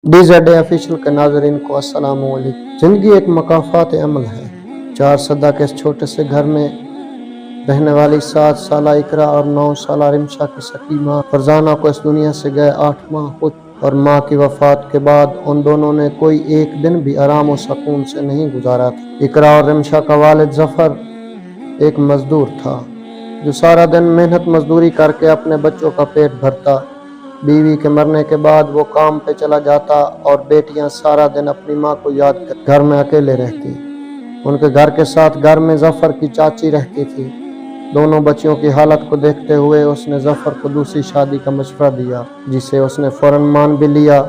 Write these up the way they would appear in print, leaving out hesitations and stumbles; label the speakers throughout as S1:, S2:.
S1: DZA official के नाज़रीन को अस्सलाम वालेकुम। ज़िंदगी एक मकाफ़ात अमल है। 4 सदा के इस छोटे से घर में रहने वाली 7 साला इकरा और 9 साला रिमशा की सकी माँ फरजाना को इस दुनिया से गए 8 माह खुद और माँ की वफ़ात के बाद उन दोनों ने कोई एक दिन भी आराम और सुकून से नहीं गुजारा था। इकरा और रिमशा का वालिद ज़फ़र एक मज़दूर था जो सारा दिन मेहनत मजदूरी करके अपने बच्चों का पेट भरता। बीवी के मरने के बाद वो काम पे चला जाता और बेटियां सारा दिन अपनी माँ को याद कर घर में अकेले रहती। उनके घर के साथ घर में ज़फ़र की चाची रहती थी। दोनों बच्चियों की हालत को देखते हुए उसने ज़फ़र को दूसरी शादी का मशवरा दिया, जिसे उसने फ़ौरन मान भी लिया।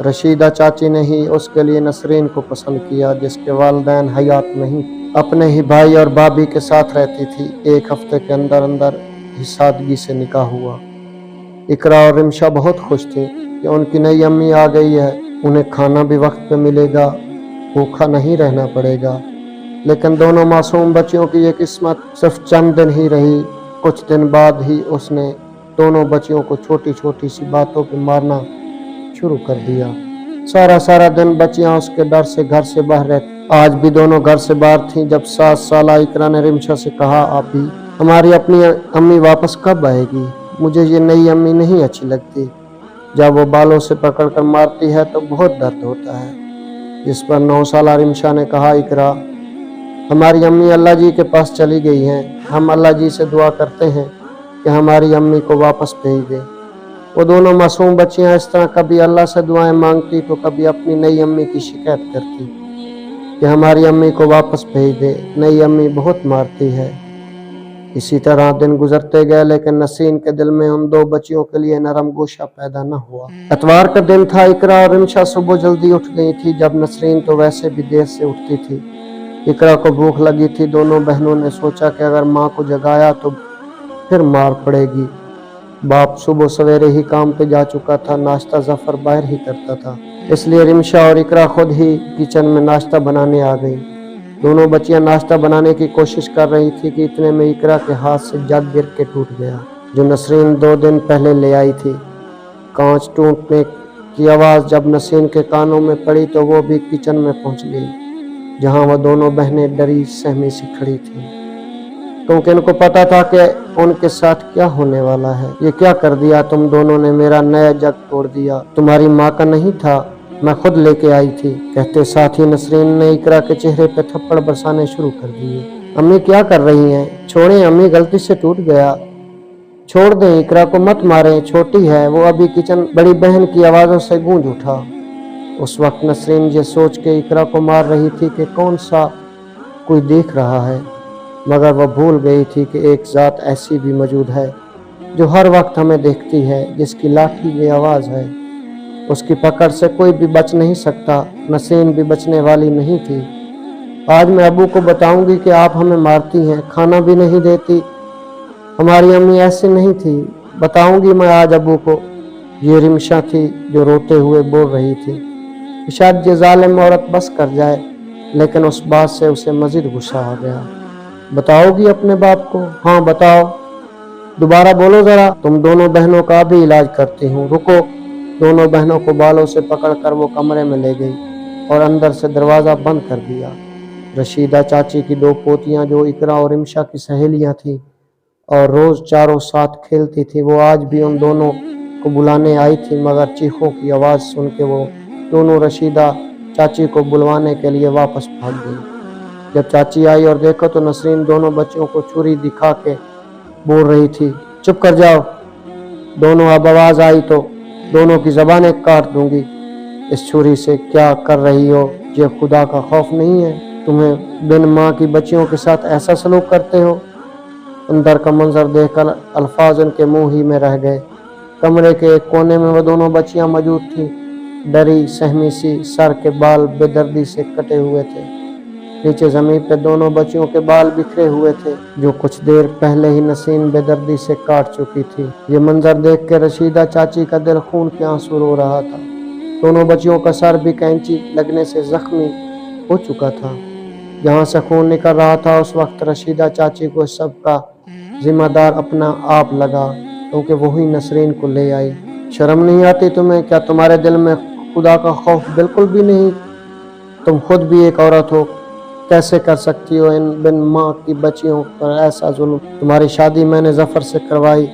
S1: रशीदा चाची ने ही उसके लिए नसरीन को पसंद किया, जिसके वालिदैन हयात नहीं, अपने ही भाई और भाभी के साथ रहती थी। एक हफ्ते के अंदर अंदर ही सादगी से निकाह हुआ। इकरा और रिमशा बहुत खुश थी कि उनकी नई अम्मी आ गई है, उन्हें खाना भी वक्त पे मिलेगा, भूखा नहीं रहना पड़ेगा। लेकिन दोनों मासूम बच्चियों की ये किस्मत सिर्फ चंद दिन ही रही। कुछ दिन बाद ही उसने दोनों बच्चियों को छोटी छोटी सी बातों पे मारना शुरू कर दिया। सारा दिन बच्चियां उसके डर से घर से बाहर रहती। आज भी दोनों घर से बाहर थीं जब 7 साला इकरा ने रिमशा से कहा, आप भी हमारी अपनी अम्मी वापस कब आएगी? मुझे ये नई अम्मी नहीं अच्छी लगती। जब वो बालों से पकड़कर मारती है तो बहुत दर्द होता है। जिस पर 9 साला रिमशा ने कहा, इकरा हमारी अम्मी अल्लाह जी के पास चली गई हैं, हम अल्लाह जी से दुआ करते हैं कि हमारी अम्मी को वापस भेज दे। वो दोनों मासूम बच्चियां इस तरह कभी अल्लाह से दुआएं मांगती तो कभी अपनी नई अम्मी की शिकायत करती कि हमारी अम्मी को वापस भेज दे, नई अम्मी बहुत मारती है। इसी तरह दिन गुजरते गए, लेकिन नसीन के दिल में उन दो बच्चियों के लिए नरम गोशा पैदा न हुआ। इतवार का दिन था। इकरा और रिमशा सुबह जल्दी उठ गई थी, जब नसरीन तो वैसे भी देर से उठती थी। इकरा को भूख लगी थी। दोनों बहनों ने सोचा कि अगर माँ को जगाया तो फिर मार पड़ेगी। बाप सुबह सवेरे ही काम पे जा चुका था, नाश्ता ज़फ़र बाहर ही करता था, इसलिए रिमशा और इकरा खुद ही किचन में नाश्ता बनाने आ गई। दोनों बच्चियां नाश्ता बनाने की कोशिश कर रही थी कि इतने में इकरा के हाथ से जग गिर के टूट गया, जो नसरीन 2 दिन पहले ले आई थी। कांच टूटने की आवाज़ जब नसरीन के कानों में पड़ी तो वो भी किचन में पहुंच गई, जहां वह दोनों बहनें डरी सहमी सी खड़ी थी, क्योंकि इनको पता था कि उनके साथ क्या होने वाला है। ये क्या कर दिया तुम दोनों ने? मेरा नया जग तोड़ दिया। तुम्हारी माँ का नहीं था, मैं खुद लेके आई थी। कहते साथ ही नसरीन ने इकरा के चेहरे पे थप्पड़ बरसाने शुरू कर दिए। अम्मी क्या कर रही हैं? छोड़ें अम्मी, गलती से टूट गया, छोड़ दें, इकरा को मत मारें, छोटी है वो अभी। किचन बड़ी बहन की आवाज़ों से गूंज उठा। उस वक्त नसरीन ये सोच के इकरा को मार रही थी कि कौन सा कोई देख रहा है, मगर वह भूल गई थी कि एक ज़ात ऐसी भी मौजूद है जो हर वक्त हमें देखती है, जिसकी लाठी की आवाज़ है। उसकी पकड़ से कोई भी बच नहीं सकता। नसीन भी बचने वाली नहीं थी। आज मैं अबू को बताऊंगी कि आप हमें मारती हैं, खाना भी नहीं देती, हमारी अम्मी ऐसी नहीं थी। बताऊंगी मैं आज अबू को। ये रिमशा थी जो रोते हुए बोल रही थी। शायद ये जालिम औरत बस कर जाए, लेकिन उस बात से उसे मजीद गुस्सा आ गया। बताओगी अपने बाप को? हाँ बताओ, दोबारा बोलो जरा। तुम दोनों बहनों का भी इलाज करती हूँ, रुको। दोनों बहनों को बालों से पकड़कर वो कमरे में ले गई और अंदर से दरवाज़ा बंद कर दिया। रशीदा चाची की 2 पोतियां जो इकरा और रिमशा की सहेलियां थीं और रोज़ चारों साथ खेलती थी, वो आज भी उन दोनों को बुलाने आई थी, मगर चीखों की आवाज़ सुन के वो दोनों रशीदा चाची को बुलवाने के लिए वापस भाग गई। जब चाची आई और देखो तो नसरीन दोनों बच्चों को छुरी दिखा के बोल रही थी, चुप कर जाओ दोनों, अब आवाज़ आई तो दोनों की ज़बानें काट दूंगी। इस छुरी से क्या कर रही हो? ये खुदा का खौफ नहीं है? तुम्हें बिन माँ की बच्चियों के साथ ऐसा सलूक करते हो? अंदर का मंजर देखकर अल्फाज उनके मुंह ही में रह गए। कमरे के एक कोने में वो दोनों बच्चियां मौजूद थीं, डरी सहमी सी, सर के बाल बेदर्दी से कटे हुए थे। नीचे जमीन पे दोनों बच्चियों के बाल बिखरे हुए थे, जो कुछ देर पहले ही नसीन बेदर्दी से काट चुकी थी। ये मंजर देख के रशीदा चाची का दिल खून के आंसू रो रहा था। दोनों बच्चियों का सर भी कैंची लगने से जख्मी हो चुका था। जहाँ से खून निकल रहा था, उस वक्त रशीदा चाची को सब का जिम्मेदार अपना आप लगा, क्योंकि वही नसरीन को ले आई। शर्म नहीं आती तुम्हें? क्या तुम्हारे दिल में खुदा का खौफ बिल्कुल भी नहीं। तुम खुद भी एक औरत हो, कैसे कर सकती हो इन बिन माँ की बच्चियों पर ऐसा जुल्म। तुम्हारी शादी मैंने जफर से करवाई,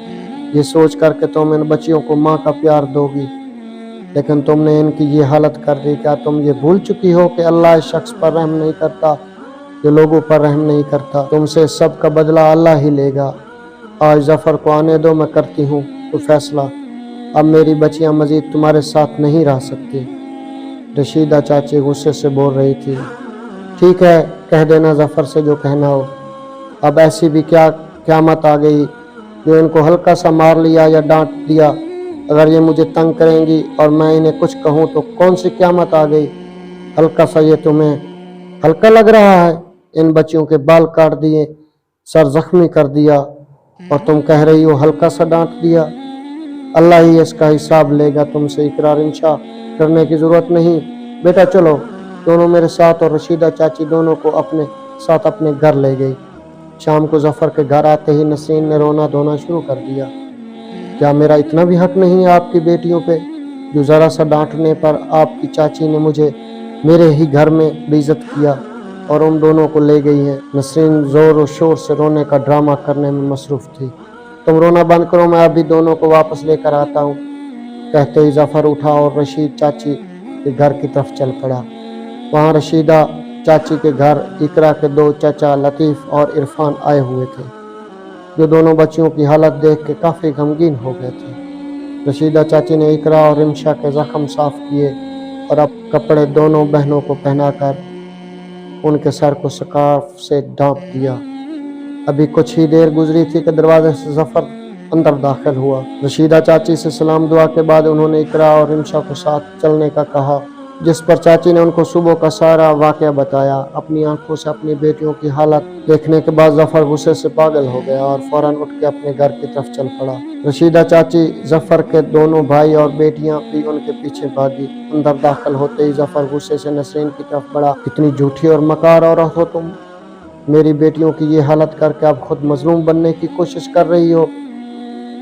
S1: ये सोच कर के तुम इन बच्चियों को माँ का प्यार दोगी, लेकिन तुमने इनकी ये हालत कर दी। क्या तुम ये भूल चुकी हो कि अल्लाह इस शख्स पर रहम नहीं करता जो लोगों पर रहम नहीं करता। तुमसे सब का बदला अल्लाह ही लेगा। आज जफर को आने दो, मैं करती हूँ तो फैसला। अब मेरी बच्चियाँ मजीद तुम्हारे साथ नहीं रह सकती। रशीदा चाची गुस्से से बोल रही थी। ठीक है, कह देना जफर से जो कहना हो। अब ऐसी भी क्या क़यामत आ गई जो इनको हल्का सा मार लिया या डांट दिया। अगर ये मुझे तंग करेंगी और मैं इन्हें कुछ कहूँ तो कौन सी क़यामत आ गई। हल्का सा ये तुम्हें हल्का लग रहा है। इन बच्चियों के बाल काट दिए, सर जख्मी कर दिया और तुम कह रही हो हल्का सा डांट दिया। अल्लाह ही इसका हिसाब लेगा तुमसे। इकरार इंशा करने की ज़रूरत नहीं। बेटा चलो दोनों मेरे साथ। और रशीदा चाची दोनों को अपने साथ अपने घर ले गई। शाम को जफर के घर आते ही नसीन ने रोना धोना शुरू कर दिया। क्या मेरा इतना भी हक नहीं है आपकी बेटियों पे, जो ज़रा सा डांटने पर आपकी चाची ने मुझे मेरे ही घर में बेइज्जत किया और उन दोनों को ले गई है। नसरीन ज़ोर और शोर से रोने का ड्रामा करने में मसरूफ़ थी। तुम रोना बंद करो, मैं अभी दोनों को वापस लेकर आता हूँ, कहते ही जफर उठा और रशीद चाची के घर की तरफ चल पड़ा। वहाँ रशीदा चाची के घर इकरा के दो चाचा लतीफ़ और इरफान आए हुए थे, जो दोनों बच्चियों की हालत देख के काफ़ी गमगीन हो गए थे। रशीदा चाची ने इकरा और रिमशा के ज़ख्म साफ किए और अब कपड़े दोनों बहनों को पहनाकर उनके सर को स्कार्फ से ढांप दिया। अभी कुछ ही देर गुजरी थी कि दरवाजे से जफर अंदर दाखिल हुआ। रशीदा चाची से सलाम दुआ के बाद उन्होंने इकरा और रिमशा को साथ चलने का कहा, जिस पर चाची ने उनको सुबह का सारा वाक़या बताया। अपनी आंखों से अपनी बेटियों की हालत देखने के बाद जफर गुस्से से पागल हो गया और फौरन उठ के अपने घर की तरफ चल पड़ा। रशीदा चाची, जफर के दोनों भाई और बेटियां भी उनके पीछे भागी। अंदर दाखिल होते ही जफर गुस्से से नसरीन की तरफ बढ़ा। कितनी झूठी और मकार औरत हो तुम, मेरी बेटियों की ये हालत करके अब खुद मजलूम बनने की कोशिश कर रही हो।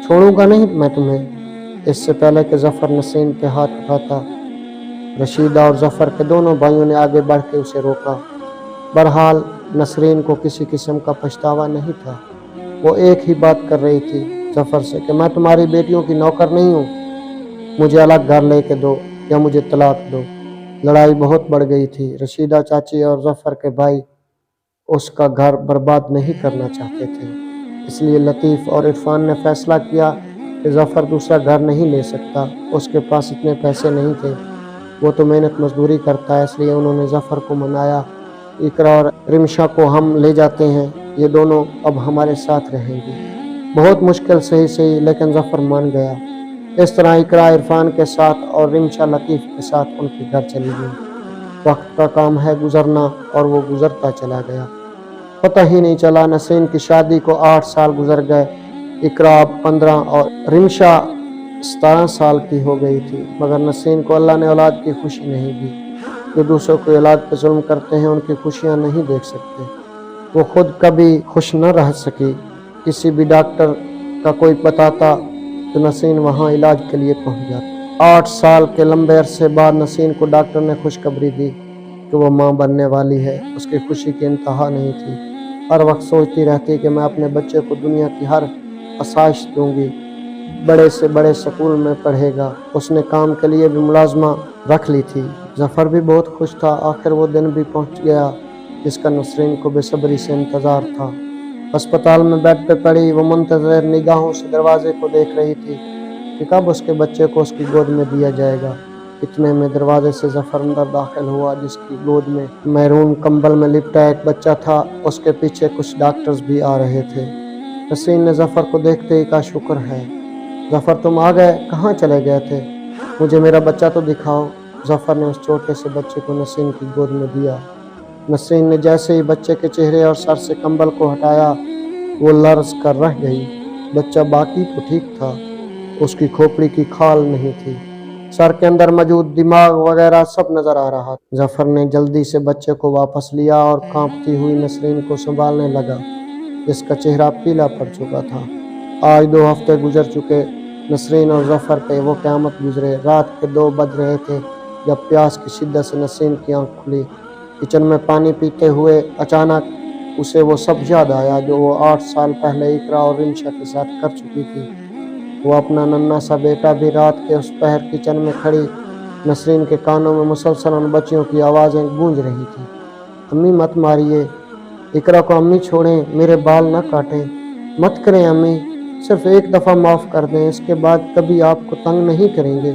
S1: छोड़ूंगा नहीं मैं तुम्हें। इससे पहले कि जफर नसरीन के हाथ उठाता, रशीदा और जफर के दोनों भाइयों ने आगे बढ़ के उसे रोका। बहरहाल नसरीन को किसी किस्म का पछतावा नहीं था। वो एक ही बात कर रही थी जफर से कि मैं तुम्हारी बेटियों की नौकर नहीं हूँ, मुझे अलग घर लेके दो या मुझे तलाक दो। लड़ाई बहुत बढ़ गई थी। रशीदा चाची और जफर के भाई उसका घर बर्बाद नहीं करना चाहते थे, इसलिए लतीफ़ और इरफान ने फैसला किया कि जफर दूसरा घर नहीं ले सकता। उसके पास इतने पैसे नहीं थे, वो तो मेहनत मजदूरी करता है। इसलिए उन्होंने जफर को मनाया, इकरा और रिमशा को हम ले जाते हैं, ये दोनों अब हमारे साथ रहेंगी। बहुत मुश्किल से ही सही, लेकिन जफर मान गया। इस तरह इकरा इरफान के साथ और रिमशा लतीफ़ के साथ उनके घर चली गई। वक्त का काम है गुजरना और वो गुजरता चला गया। पता ही नहीं चला नसरीन की शादी को 8 साल गुजर गए। इकरा 15 और रिमशा 17 साल की हो गई थी, मगर नसरीन को अल्लाह ने औलाद की खुशी नहीं दी। जो दूसरों को औलाद पर जुल्म करते हैं उनकी खुशियाँ नहीं देख सकते। वो खुद कभी खुश न रह सकी। किसी भी डॉक्टर का कोई बताता तो नसरीन वहाँ इलाज के लिए पहुँच जाती। 8 साल के लंबे अरसे बाद नसरीन को डॉक्टर ने खुशखबरी दी कि वो माँ बनने वाली है। उसकी खुशी की इंतहा नहीं थी। हर वक्त सोचती रहती कि मैं अपने बच्चे को दुनिया की हर आसाइश दूंगी, बड़े से बड़े स्कूल में पढ़ेगा। उसने काम के लिए भी मुलाजमा रख ली थी। जफर भी बहुत खुश था। आखिर वो दिन भी पहुंच गया जिसका नसरीन को बेसब्री से इंतज़ार था। अस्पताल में बेड पे पड़ी वो मुंतज़र निगाहों से दरवाजे को देख रही थी कि कब उसके बच्चे को उसकी गोद में दिया जाएगा। इतने में दरवाजे से जफर अंदर दाखिल हुआ, जिसकी गोद में मैरून कंबल में लिपटा एक बच्चा था। उसके पीछे कुछ डॉक्टर्स भी आ रहे थे। नसरीन ने जफर को देखते ही कहा, शुक्र है जफर तुम आ गए, कहाँ चले गए थे, मुझे मेरा बच्चा तो दिखाओ। जफर ने उस छोटे से बच्चे को नसरीन की गोद में दिया। नसरीन ने जैसे ही बच्चे के चेहरे और सर से कंबल को हटाया, वो लर्ज कर रह गई। बच्चा बाकी तो ठीक था, उसकी खोपड़ी की खाल नहीं थी। सर के अंदर मौजूद दिमाग वगैरह सब नजर आ रहा। जफर ने जल्दी से बच्चे को वापस लिया और कांपती हुई नसरीन को संभालने लगा, जिसका चेहरा पीला पड़ चुका था। आज 2 हफ्ते गुजर चुके। नसरीन और जफर पे वो क़यामत गुजरे। रात के 2 बज रहे थे جب پیاس کی شدت سے نسرین کی آنکھ کھلی۔ کچن میں پانی پیتے ہوئے اچانک اسے وہ سب یاد آیا جو وہ 8 سال پہلے اقرا اور رمشا کے ساتھ کر چکی تھی۔ وہ اپنا ننھا سا بیٹا بھی رات کے اس پہر کچن میں کھڑی نسرین کے کانوں میں مسلسل ان بچیوں کی آوازیں گونج رہی تھی۔ امی مت ماریے، اقرا کو امی چھوڑیں، میرے بال نہ کاٹیں، مت کریں امی، صرف ایک دفعہ معاف کر دیں، اس کے بعد کبھی آپ کو تنگ نہیں کریں گے۔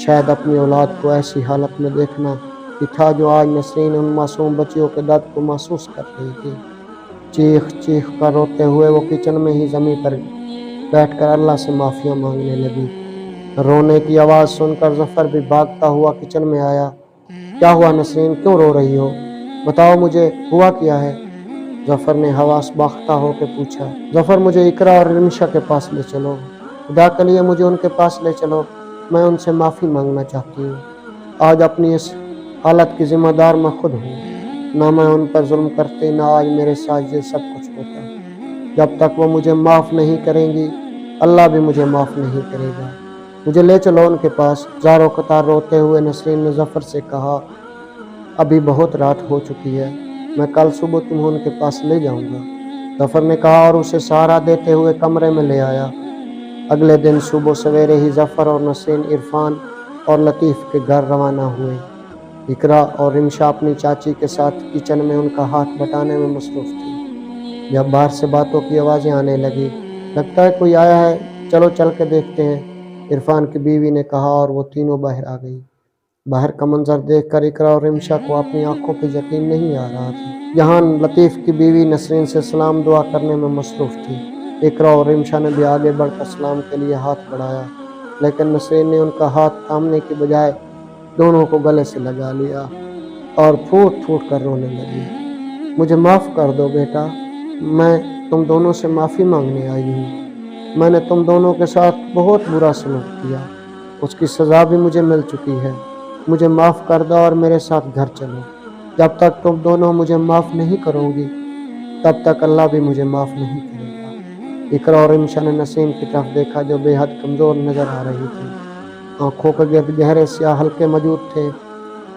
S1: شاید اپنی اولاد کو ایسی حالت میں دیکھنا ہی تھا جو آج نسرین ان معصوم بچیوں کے درد کو محسوس کر رہی تھی۔ چیخ چیخ کر روتے ہوئے وہ کچن میں ہی زمین پر بیٹھ کر اللہ سے معافیاں مانگنے لگی۔ رونے کی آواز سن کر ظفر بھی بھاگتا ہوا کچن میں آیا۔ کیا ہوا نسرین، کیوں رو رہی ہو؟ بتاؤ مجھے، ہوا کیا ہے؟ ظفر نے حواس باختہ ہو کے پوچھا۔ ظفر، مجھے اقرا اور رمشا کے پاس لے چلو، خدا کے لیے مجھے ان کے پاس لے چلو، میں ان سے معافی مانگنا چاہتی ہوں۔ آج اپنی اس حالت کی ذمہ دار میں خود ہوں، نہ میں ان پر ظلم کرتی، نہ آج میرے ساتھ یہ سب کچھ ہوتا۔ جب تک وہ مجھے معاف نہیں کریں گی، اللہ بھی مجھے معاف نہیں کرے گا۔ مجھے لے چلو ان کے پاس۔ زاروں قطار روتے ہوئے نسرین نے ظفر سے کہا، ابھی بہت رات ہو چکی ہے، میں کل صبح تمہیں ان کے پاس لے جاؤں گا۔ ظفر نے کہا اور اسے سہارا دیتے ہوئے کمرے میں لے آیا۔ اگلے دن صبح سویرے ہی ظفر اور نسرین عرفان اور لطیف کے گھر روانہ ہوئے۔ اقرا اور رمشا اپنی چاچی کے ساتھ کچن میں ان کا ہاتھ بٹانے میں مصروف تھی۔ جب باہر سے باتوں کی آوازیں آنے لگی، لگتا ہے کوئی آیا ہے، چلو چل کے دیکھتے ہیں، عرفان کی بیوی نے کہا اور وہ تینوں باہر آ گئی۔ باہر کا منظر دیکھ کر اقرا اور رمشا کو اپنی آنکھوں پہ یقین نہیں آ رہا تھا۔ یہاں لطیف کی بیوی نسرین سے سلام دعا کرنے میں مصروف تھی۔ اقرا اور رمشا نے بھی آگے بڑھ کر سلام کے لیے ہاتھ بڑھایا، لیکن نسرین نے ان کا ہاتھ تھامنے کی بجائے دونوں کو گلے سے لگا لیا اور پھوٹ پھوٹ کر رونے لگی۔ مجھے معاف کر دو بیٹا، میں تم دونوں سے معافی مانگنے آئی ہوں۔ میں نے تم دونوں کے ساتھ بہت برا سلوک کیا، اس کی سزا بھی مجھے مل چکی ہے، مجھے معاف کر دو اور میرے ساتھ گھر چلو۔ جب تک تم دونوں مجھے معاف نہیں کرو گی، تب تک اللہ بھی مجھے معاف نہیں کرے گا۔ اقرا اور رمشا نے نسیم کی طرف دیکھا جو بے حد کمزور نظر آ رہی تھی۔ آنکھوں کے گرد گہرے سیاہ حلقے موجود تھے،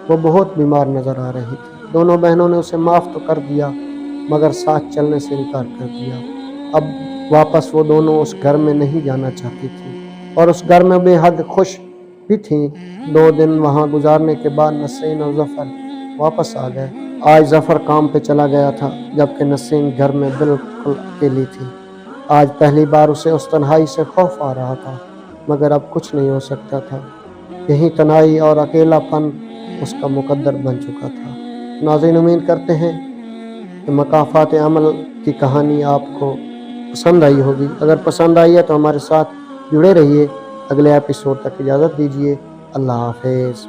S1: وہ بہت بیمار نظر آ رہی تھی۔ دونوں بہنوں نے اسے معاف تو کر دیا مگر ساتھ چلنے سے انکار کر دیا۔ اب واپس وہ دونوں اس گھر میں نہیں جانا چاہتی تھی اور اس گھر میں بے حد خوش بھی تھیں۔ 2 دن وہاں گزارنے کے بعد نسرین اور ظفر واپس آ گئے۔ آج ظفر کام پہ چلا گیا تھا جبکہ نسرین گھر میں بالکل اکیلی تھی۔ آج پہلی بار اسے اس تنہائی سے خوف آ رہا تھا، مگر اب کچھ نہیں ہو سکتا تھا، یہی تنہائی اور اکیلا پن اس کا مقدر بن چکا تھا۔ ناظرین، امید کرتے ہیں کہ مکافات عمل کی کہانی آپ کو پسند آئی ہوگی۔ اگر پسند آئی ہے تو ہمارے ساتھ جڑے رہیے۔ اگلے ایپیسوڈ تک اجازت دیجیے۔ اللہ حافظ۔